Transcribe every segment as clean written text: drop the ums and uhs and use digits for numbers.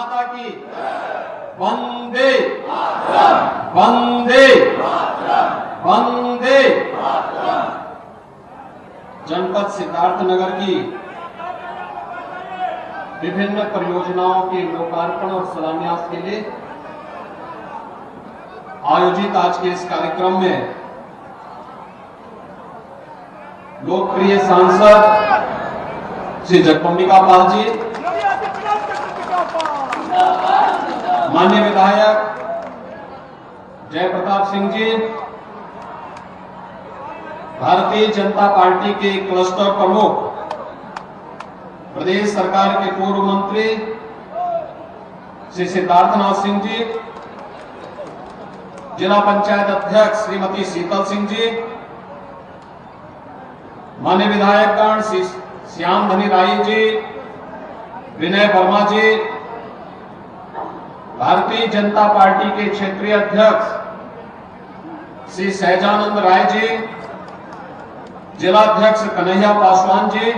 माता की वंदे वंदे वंदे। जनपद सिद्धार्थनगर की विभिन्न परियोजनाओं के लोकार्पण और शिलान्यास के लिए आयोजित आज के इस कार्यक्रम में लोकप्रिय सांसद श्री जगदम्बिका पाल जी, माननीय विधायक जयप्रताप सिंह जी, भारतीय जनता पार्टी के क्लस्टर प्रमुख, प्रदेश सरकार के पूर्व मंत्री श्री सिद्धार्थनाथ सिंह जी, जिला पंचायत अध्यक्ष श्रीमती शीतल सिंह जी, माननीय विधायकगण श्री श्याम धनी राय जी, विनय वर्मा जी, भारतीय जनता पार्टी के क्षेत्रीय अध्यक्ष श्री सहजानंद राय जी, जिलाध्यक्ष कन्हैया पासवान जी,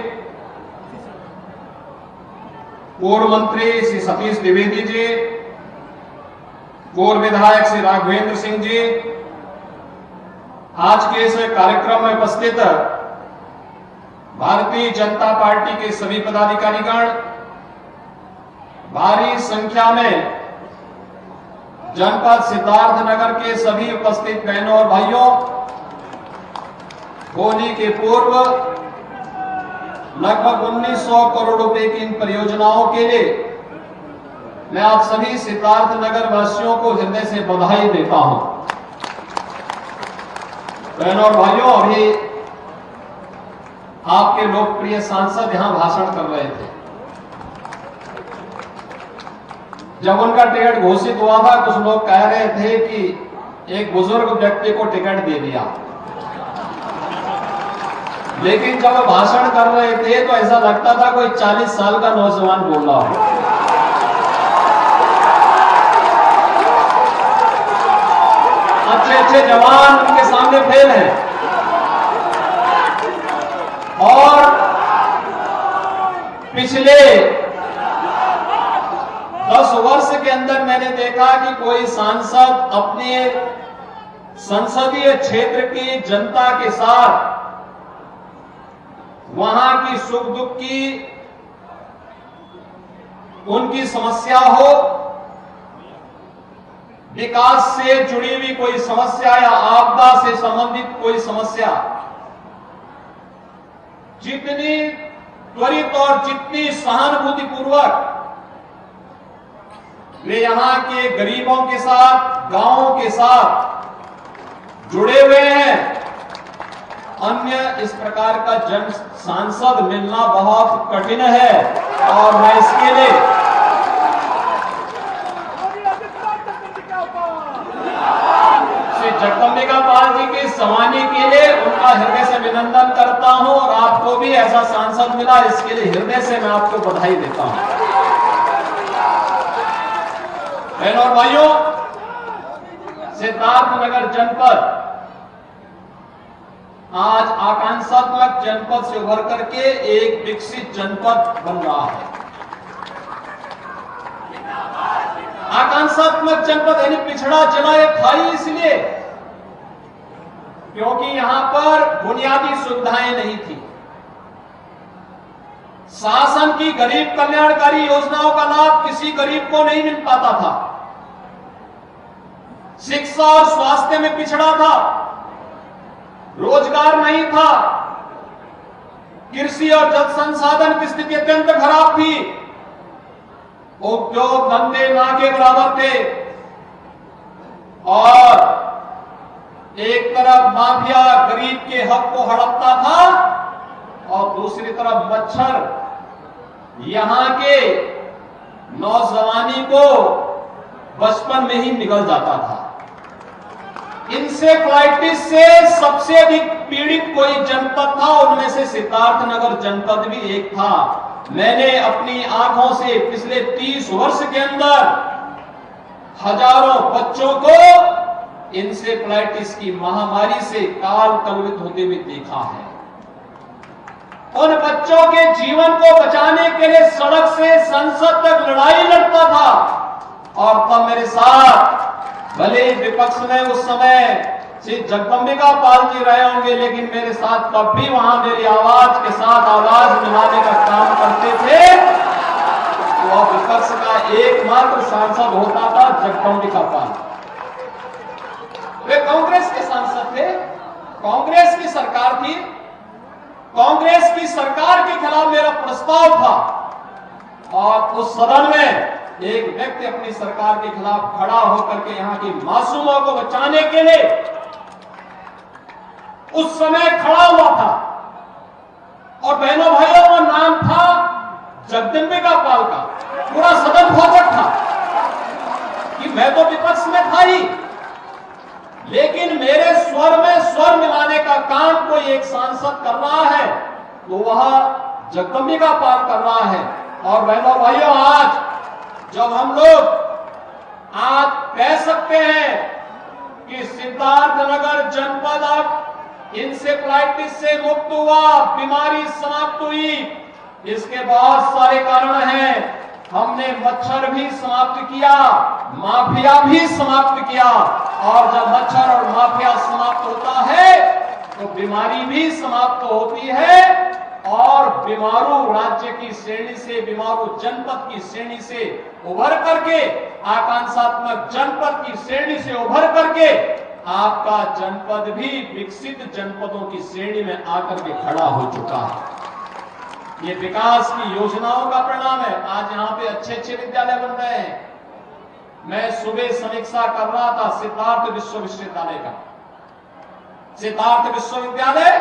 पूर्व मंत्री श्री सतीश द्विवेदी जी, पूर्व विधायक श्री राघवेंद्र सिंह जी, आज के इस कार्यक्रम में उपस्थित भारतीय जनता पार्टी के सभी पदाधिकारीगण, भारी संख्या में जनपद सिद्धार्थनगर के सभी उपस्थित बहनों और भाइयों, होली के पूर्व लगभग 1900 करोड़ रुपए की इन परियोजनाओं के लिए मैं आप सभी सिद्धार्थनगर वासियों को हृदय से बधाई देता हूं। बहनों और भाइयों, अभी आपके लोकप्रिय सांसद यहां भाषण कर रहे थे। जब उनका टिकट घोषित हुआ था, कुछ लोग कह रहे थे कि एक बुजुर्ग व्यक्ति को टिकट दे दिया, लेकिन जब वो भाषण कर रहे थे तो ऐसा लगता था कोई 40 साल का नौजवान बोल रहा हो। अच्छे अच्छे जवान उनके सामने फेल हैं। और पिछले 10 वर्ष के अंदर मैंने देखा कि कोई सांसद अपने संसदीय क्षेत्र की जनता के साथ वहां की सुख दुख की, उनकी समस्या हो, विकास से जुड़ी हुई कोई समस्या या आपदा से संबंधित कोई समस्या, जितनी त्वरित और जितनी सहानुभूतिपूर्वक वे यहां के गरीबों के साथ, गांवों के साथ जुड़े हुए हैं, अन्य इस प्रकार का जन सांसद मिलना बहुत कठिन है। और मैं इसके लिए श्री जगदम्बिका पाल जी की सवानी के लिए उनका हृदय से अभिनंदन करता हूं, और आपको भी ऐसा सांसद मिला, इसके लिए हृदय से मैं आपको बधाई देता हूं। बहनों और भाइयों, सिद्धार्थनगर जनपद आज आकांक्षात्मक जनपद से उभर करके एक विकसित जनपद बन रहा है। आकांक्षात्मक जनपद यानी पिछड़ा जिला ये था ही इसलिए क्योंकि यहां पर बुनियादी सुविधाएं नहीं थी। शासन की गरीब कल्याणकारी योजनाओं का लाभ किसी गरीब को नहीं मिल पाता था। शिक्षा और स्वास्थ्य में पिछड़ा था, रोजगार नहीं था, कृषि और जल संसाधन की स्थिति अत्यंत खराब थी, उद्योग धंधे ना के बराबर थे, और एक तरफ माफिया गरीब के हक को हड़पता था और दूसरी तरफ मच्छर यहां के नौजवानी को बचपन में ही निकल जाता था। इंसेफ्लाइटिस से सबसे अधिक पीड़ित कोई जनपद था, उनमें से सिद्धार्थनगर जनपद भी एक था। मैंने अपनी आंखों से पिछले 30 वर्ष के अंदर हजारों बच्चों को इंसेफ्लाइटिस की महामारी से काल कलवित होते हुए देखा है। उन बच्चों के जीवन को बचाने के लिए सड़क से संसद तक लड़ाई लड़ता था। और तब मेरे साथ भले विपक्ष में उस समय श्री जगदंबिका पाल जी रहे होंगे, लेकिन मेरे साथ तब भी वहां मेरी आवाज के साथ आवाज मिलाने का काम करते थे। तो विपक्ष का एकमात्र सांसद होता था जगदंबिका पाल। वे कांग्रेस के सांसद थे, कांग्रेस की सरकार थी, कांग्रेस की सरकार के खिलाफ मेरा प्रस्ताव था और उस सदन में एक व्यक्ति अपनी सरकार के खिलाफ खड़ा होकर के यहां की मासूमों को बचाने के लिए उस समय खड़ा हुआ था। और बहनों भाइयों का नाम था जगदंबिका पाल का। पूरा सदन भौचक था कि मैं तो विपक्ष में था ही, लेकिन मेरे स्वर में स्वर मिलाने का काम कोई एक सांसद कर रहा है तो वह जगदंबिका पाल कर रहा है। और बहनों भाइयों, आज जब हम लोग आज कह सकते हैं कि सिद्धार्थनगर जनपद अब इंसेफ्लाइटिस से मुक्त हुआ, बीमारी समाप्त हुई, इसके बहुत सारे कारण हैं। हमने मच्छर भी समाप्त किया, माफिया भी समाप्त किया, और जब मच्छर और माफिया समाप्त होता है तो बीमारी भी समाप्त होती है। और बीमारू राज्य की श्रेणी से, बीमारू जनपद की श्रेणी से उभर करके, आकांक्षात्मक जनपद की श्रेणी से उभर करके आपका जनपद भी विकसित जनपदों की श्रेणी में आकर के खड़ा हो चुका है। ये विकास की योजनाओं का परिणाम है। आज यहाँ पे अच्छे अच्छे विद्यालय बन रहे हैं। मैं सुबह समीक्षा कर रहा था सिद्धार्थ विश्वविद्यालय का। सिद्धार्थ विश्वविद्यालय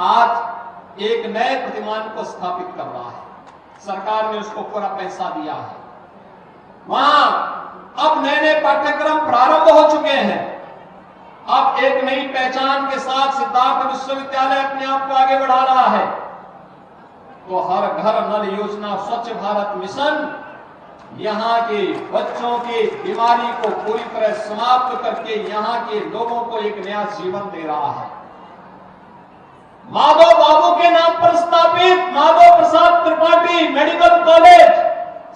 आज एक नए प्रतिमान को स्थापित कर रहा है। सरकार ने उसको पूरा पैसा दिया है। वहां अब नए नए पाठ्यक्रम प्रारंभ हो चुके हैं। अब एक नई पहचान के साथ सिद्धार्थ विश्वविद्यालय अपने आप को आगे बढ़ा रहा है। तो हर घर नल योजना, स्वच्छ भारत मिशन यहां के बच्चों की बीमारी को पूरी तरह समाप्त करके यहां के लोगों को एक नया जीवन दे रहा है। माधव बाबू के नाम पर स्थापित माधव प्रसाद त्रिपाठी मेडिकल कॉलेज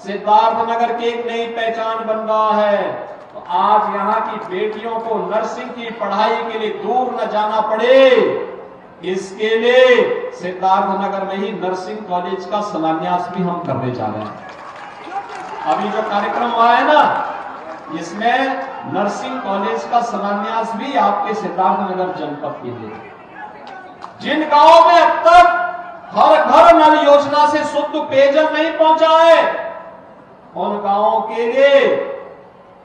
सिद्धार्थनगर की एक नई पहचान बन रहा है। तो आज यहाँ की बेटियों को नर्सिंग की पढ़ाई के लिए दूर न जाना पड़े, इसके लिए सिद्धार्थनगर में ही नर्सिंग कॉलेज का शिलान्यास भी हम करने जा रहे हैं। अभी जो कार्यक्रम हुआ है ना, इसमें नर्सिंग कॉलेज का शिलान्यास भी आपके सिद्धार्थनगर जनपद के लिए। जिन गांवों में अब तक हर घर नल योजना से शुद्ध पेयजल नहीं पहुंचा है, उन गांवों के लिए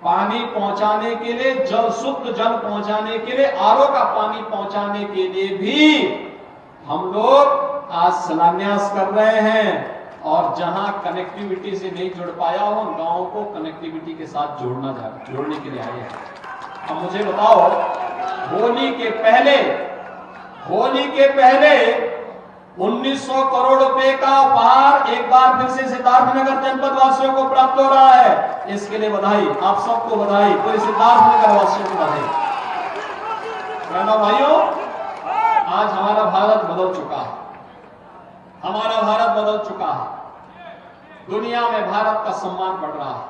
पानी पहुंचाने के लिए, जल शुद्ध जल पहुंचाने के लिए, आरओ का पानी पहुंचाने के लिए भी हम लोग आज शिलान्यास कर रहे हैं। और जहां कनेक्टिविटी से नहीं जुड़ पाया हो, उन गांवों को कनेक्टिविटी के साथ जोड़ने के लिए आए हैं। अब मुझे बताओ, होली के पहले 1900 करोड़ रुपए का उपहार एक बार फिर से सिद्धार्थनगर जनपद वासियों को प्राप्त हो रहा है। इसके लिए बधाई, आप सबको बधाई, पूरे सिद्धार्थनगर वासियों को बधाई। बहनों भाइयों, आज हमारा भारत बदल चुका है। हमारा भारत बदल चुका है। दुनिया में भारत का सम्मान बढ़ रहा है।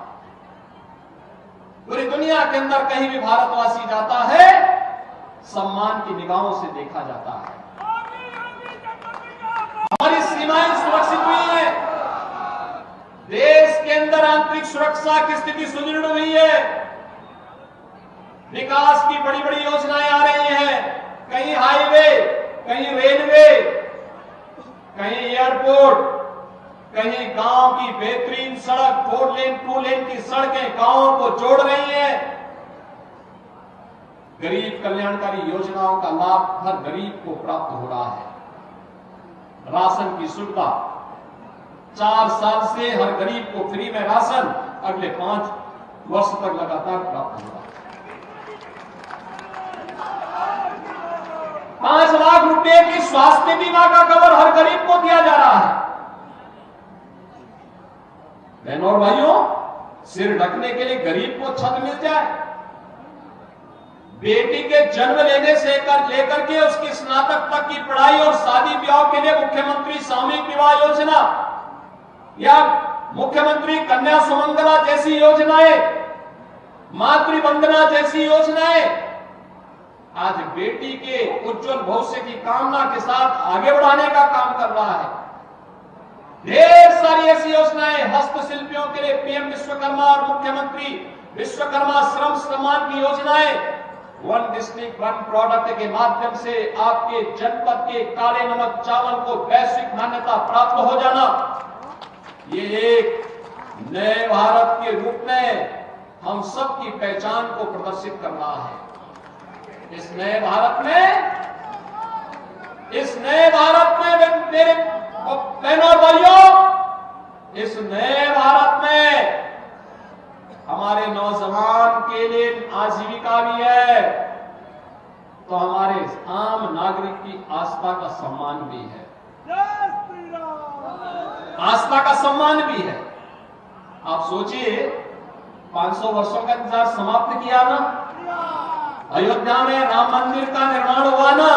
पूरी दुनिया के अंदर कहीं भी भारतवासी जाता है, सम्मान की निगाहों से देखा जाता है। हमारी सीमाएं सुरक्षित हुई है। देश के अंदर आंतरिक सुरक्षा की स्थिति सुदृढ़ हुई है। विकास की बड़ी बड़ी योजनाएं आ रही हैं। कहीं हाईवे, कहीं रेलवे, कहीं एयरपोर्ट, कहीं गांव की बेहतरीन सड़क, 4 लेन 2 लेन की सड़कें गांवों को जोड़ रही हैं। गरीब कल्याणकारी योजनाओं का लाभ हर गरीब को प्राप्त हो रहा है। राशन की सुविधा 4 साल से हर गरीब को फ्री में राशन अगले 5 वर्ष तक लगातार प्राप्त होगा। 5 लाख रुपए की स्वास्थ्य बीमा का कवर हर गरीब को दिया जा रहा है। बहनों और भाइयों, सिर ढकने के लिए गरीब को छत मिल जाए, बेटी के जन्म लेने से लेकर के उसकी स्नातक तक की पढ़ाई और शादी ब्याह के लिए मुख्यमंत्री सामूहिक विवाह योजना, या मुख्यमंत्री कन्या सुमंगला जैसी योजनाएं, मातृ वंदना जैसी योजनाएं आज बेटी के उज्जवल भविष्य की कामना के साथ आगे बढ़ाने का काम कर रहा है। ढेर सारी ऐसी योजनाएं, हस्तशिल्पियों के लिए पीएम विश्वकर्मा और मुख्यमंत्री विश्वकर्मा श्रम सम्मान की योजनाएं, वन डिस्ट्रिक्ट वन प्रोडक्ट के माध्यम से आपके जनपद के काले नमक चावल को वैश्विक मान्यता प्राप्त हो जाना, ये एक नए भारत के रूप में हम सबकी पहचान को प्रदर्शित कर रहा है। इस नए भारत में मेरे बहनों और भाइयों, इस नए भारत में हमारे नौजवान के लिए आजीविका भी है, तो हमारे आम नागरिक की आस्था का सम्मान भी है। आस्था का सम्मान भी है। आप सोचिए, 500 वर्षों का इंतजार समाप्त किया ना, अयोध्या में राम मंदिर का निर्माण हुआ ना,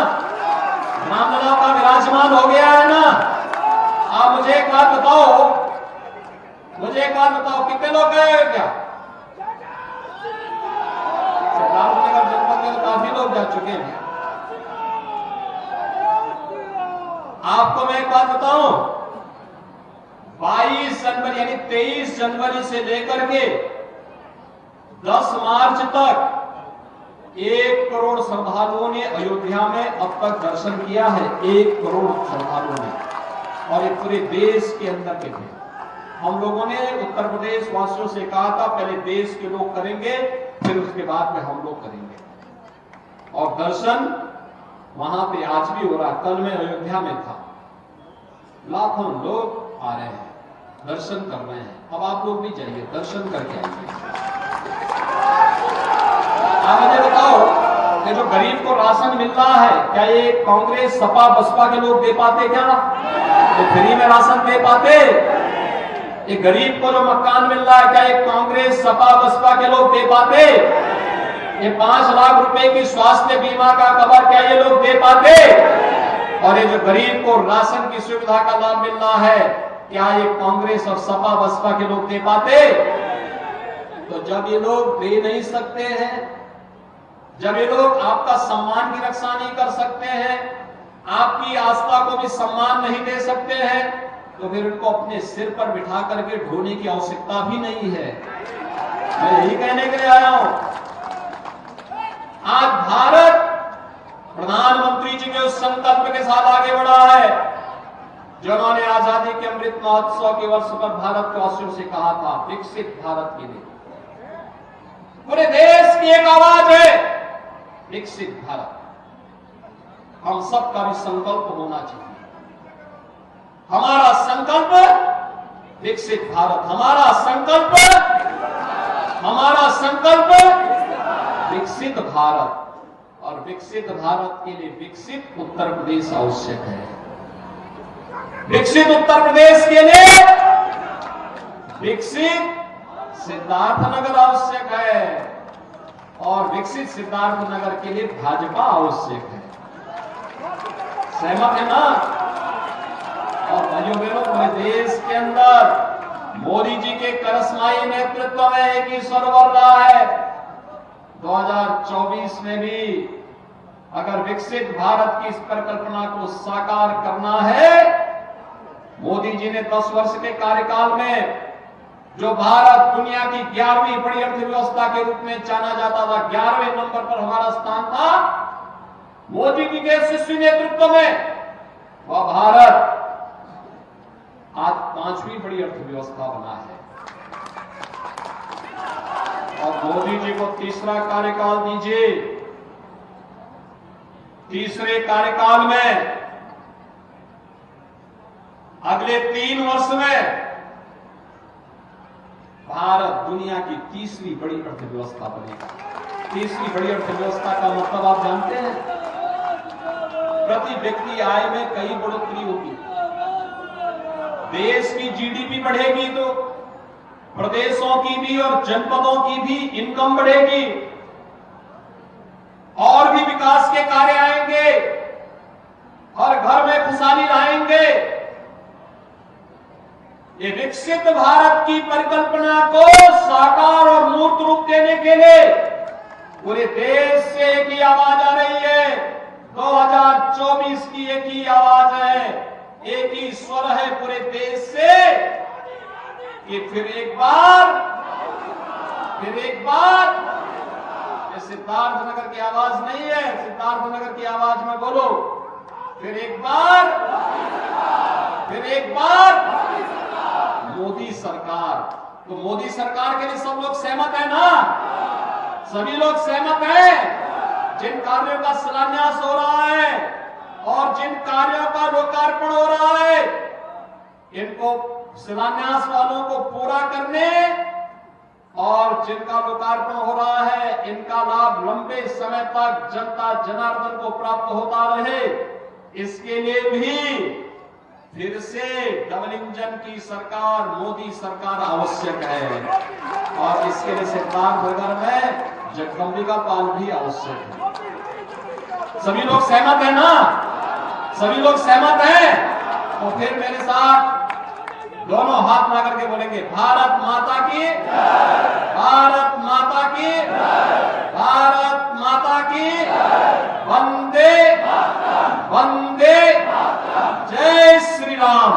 रामलला का विराजमान हो गया है ना। आप मुझे एक बात बताओ, कितने लोग गए अयोध्या? सिद्धार्थनगर जनपद में तो काफी लोग जा चुके हैं। आपको मैं एक बात बताऊं, 22 जनवरी यानी 23 जनवरी से लेकर के 10 मार्च तक 1 करोड़ श्रद्धालुओं ने अयोध्या में अब तक दर्शन किया है। 1 करोड़ श्रद्धालुओं ने, और ये पूरे देश के अंदर के थे। हम लोगों ने उत्तर प्रदेश वासियों से कहा था, पहले देश के लोग करेंगे, फिर उसके बाद में हम लोग करेंगे। और दर्शन वहां पे आज भी हो रहा। कल मैं अयोध्या में था, लाखों लोग आ रहे हैं, दर्शन कर रहे हैं। अब आप लोग भी जाइए, दर्शन करके आइए। आप मुझे बताओ कि जो गरीब को राशन मिल रहा है, क्या ये कांग्रेस सपा बसपा के लोग दे पाते? क्या ये फ्री में राशन दे पाते? ये गरीब को जो मकान मिल रहा है, क्या ये कांग्रेस सपा बसपा के लोग दे पाते? ये 5 लाख रुपए की स्वास्थ्य बीमा का कवर क्या ये लोग दे पाते? और ये जो गरीब को राशन की सुविधा का लाभ मिल रहा है, क्या ये कांग्रेस और सपा बसपा के लोग दे पाते? तो जब ये लोग दे नहीं सकते हैं, जब ये लोग आपका सम्मान की रक्षा नहीं कर सकते हैं, आपकी आस्था को भी सम्मान नहीं दे सकते हैं, तो फिर उनको अपने सिर पर बिठा करके ढोने की आवश्यकता भी नहीं है। मैं यही कहने के लिए आया हूं। आज भारत प्रधानमंत्री जी के उस संकल्प के साथ आगे बढ़ा है, जो उन्होंने आजादी के अमृत महोत्सव के वर्ष पर भारत वासियों से कहा था, विकसित भारत के लिए। पूरे देश की एक आवाज है, विकसित भारत। हम सबका भी संकल्प होना चाहिए। हमारा संकल्प विकसित भारत, हमारा संकल्प विकसित भारत। और विकसित भारत के लिए विकसित उत्तर प्रदेश आवश्यक है। विकसित उत्तर प्रदेश के लिए विकसित सिद्धार्थनगर आवश्यक है, और विकसित सिद्धार्थनगर के लिए भाजपा आवश्यक है। सहमत है ना? और भाइयों बहनों, पूरे देश के अंदर मोदी जी के करिश्माई नेतृत्व में एक ही स्वर बढ़ रहा है। 2024 में भी अगर विकसित भारत की इस परिकल्पना को साकार करना है, मोदी जी ने 10 वर्ष के कार्यकाल में जो भारत दुनिया की 11वीं बड़ी अर्थव्यवस्था के रूप में जाना जाता था, 11वें नंबर पर हमारा स्थान था, मोदी जी के यशस्वी नेतृत्व में वह भारत आज 5वीं बड़ी अर्थव्यवस्था बना है। और मोदी जी को तीसरा कार्यकाल दीजिए। तीसरे कार्यकाल में अगले 3 वर्ष में भारत दुनिया की तीसरी बड़ी अर्थव्यवस्था बनेगा। तीसरी बड़ी अर्थव्यवस्था का मतलब आप जानते हैं? प्रति व्यक्ति आय में कई बढ़ोतरी होगी। देश की जीडीपी बढ़ेगी तो प्रदेशों की भी और जनपदों की भी इनकम बढ़ेगी, और भी विकास के कार्य आएंगे, हर घर में खुशहाली लाएंगे। ये विकसित भारत की परिकल्पना को साकार और मूर्त रूप देने के लिए पूरे देश से एक ही आवाज आ रही है। 2024 की एक ही आवाज है, एक ही स्वर है पूरे देश से कि फिर एक बार ये सिद्धार्थनगर की आवाज नहीं है, सिद्धार्थनगर की आवाज में बोलो, फिर एक बार मोदी सरकार। तो मोदी सरकार के लिए सब लोग सहमत है ना? सभी लोग सहमत हैं। जिन कार्यों का शिलान्यास हो रहा है और जिन कार्यों का लोकार्पण हो रहा है, इनको शिलान्यास वालों को पूरा करने और जिनका लोकार्पण हो रहा है, इनका लाभ लंबे समय तक जनता जनार्दन को प्राप्त होता रहे, इसके लिए भी फिर से डबल इंजन की सरकार, मोदी सरकार आवश्यक है। और इसके लिए सिद्धार्थनगर में जगदंबिका पाल भी आवश्यक है। सभी लोग सहमत है ना? सभी लोग सहमत हैं? तो फिर मेरे साथ दोनों हाथ मिला करके बोलेंगे, भारत माता की, भारत माता की, भारत माता की, वंदे वंदे, जय श्री राम।